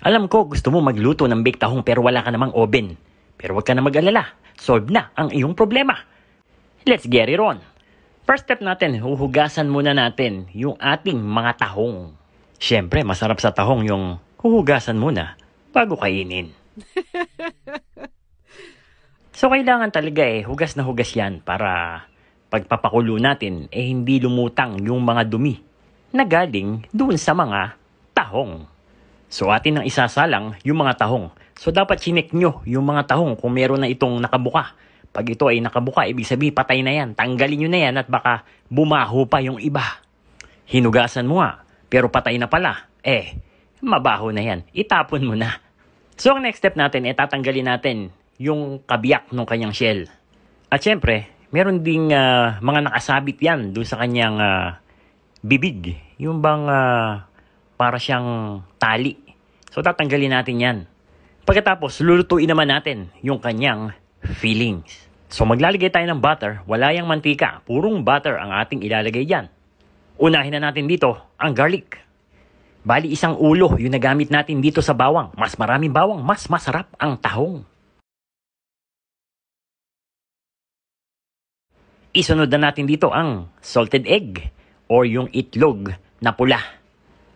Alam ko gusto mo magluto ng baked tahong pero wala ka namang oven. Pero huwag ka na mag-alala. Solve na ang iyong problema. Let's get it on. First step natin, huhugasan muna natin yung ating mga tahong. Siyempre, masarap sa tahong yung huhugasan muna bago kainin. So, kailangan talaga hugas na hugas yan para pagpapakulo natin hindi lumutang yung mga dumi na galing doon sa mga tahong. So, atin nang isasalang yung mga tahong. So, dapat chinek nyo yung mga tahong kung meron na itong nakabuka. Pag ito ay nakabuka, ibig sabihin patay na yan. Tanggalin nyo na yan at baka bumaho pa yung iba. Hinugasan mo nga, pero patay na pala. Mabaho na yan. Itapon mo na. So, ang next step natin, tatanggalin natin yung kabiyak ng kanyang shell. At syempre, meron ding mga nakasabit yan doon sa kanyang bibig. Yung bang para siyang tali. So, tatanggalin natin yan. Pagkatapos, lulutuin naman natin yung kanyang fillings. So, maglalagay tayo ng butter. Wala yang mantika. Purong butter ang ating ilalagay dyan. Unahin na natin dito ang garlic. Bali, isang ulo yung nagamit natin dito sa bawang. Mas maraming bawang, mas masarap ang tahong. Isunod na natin dito ang salted egg or yung itlog na pula.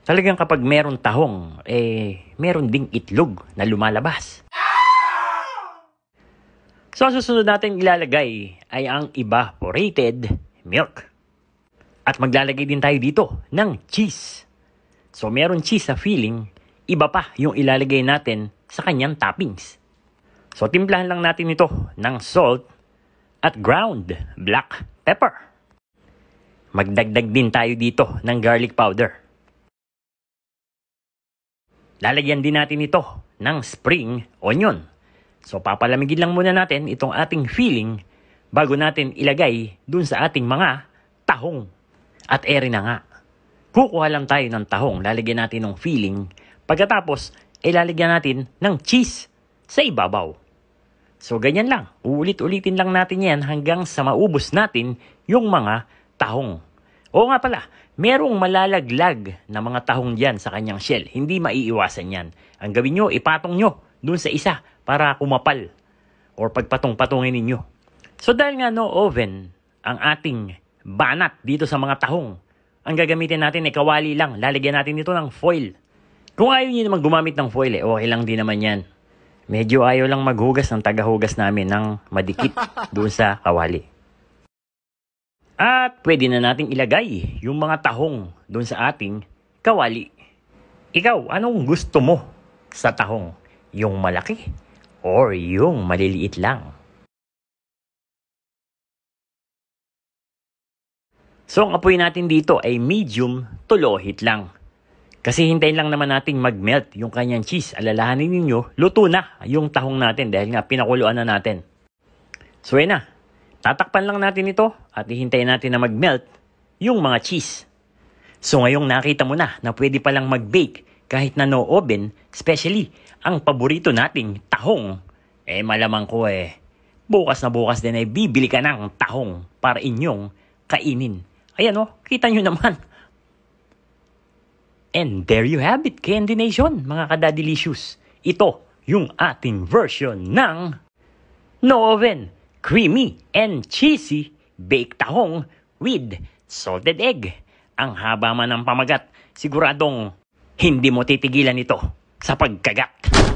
Talagang kapag meron tahong, meron ding itlog na lumalabas. So, ang susunod natin ilalagay ay ang evaporated milk. At maglalagay din tayo dito ng cheese. So, meron cheese sa filling, iba pa yung ilalagay natin sa kanyang toppings. So, timplahan lang natin ito ng salt at ground black pepper. Magdagdag din tayo dito ng garlic powder. Lalagyan din natin ito ng spring onion. So, papalamigin lang muna natin itong ating filling bago natin ilagay dun sa ating mga tahong. At ere na nga. Kukuha lang tayo ng tahong, lalagyan natin ng filling. Pagkatapos, ilalagyan natin ng cheese sa ibabaw. So, ganyan lang. Uulit-ulitin lang natin yan hanggang sa maubos natin yung mga tahong. Oo nga pala, merong malalaglag na mga tahong dyan sa kanyang shell. Hindi maiiwasan yan. Ang gawin nyo, ipatong nyo dun sa isa para kumapal or pagpatong-patungin ninyo. So, dahil nga no oven ang ating banat dito sa mga tahong, ang gagamitin natin ay kawali lang. Lalagyan natin ito ng foil. Kung ayaw nyo naman gumamit ng foil, okay lang din naman yan. Medyo ayaw lang maghugas ng tagahugas namin ng madikit doon sa kawali. At pwede na nating ilagay yung mga tahong doon sa ating kawali. Ikaw, anong gusto mo sa tahong? Yung malaki or yung maliliit lang? So, ang apoy natin dito ay medium to low heat lang. Kasi hintayin lang naman nating mag-melt yung kanyang cheese. Alalahanin ninyo, luto na yung tahong natin dahil nga pinakuluan na natin. So, yan na. Tatakpan lang natin ito at hihintayin natin na mag-melt yung mga cheese. So, ngayong nakita mo na pwede palang mag-bake kahit na no oven, especially ang paborito nating tahong. Malamang ko bukas na bukas din bibili ka ng tahong para inyong kainin. Ayan kita nyo naman. And there you have it, Candy Nation, mga kadadilicious. Ito yung ating version ng no oven, creamy and cheesy baked tahong with salted egg. Ang haba man ng pamagat, siguradong hindi mo titigilan ito sa pagkagat.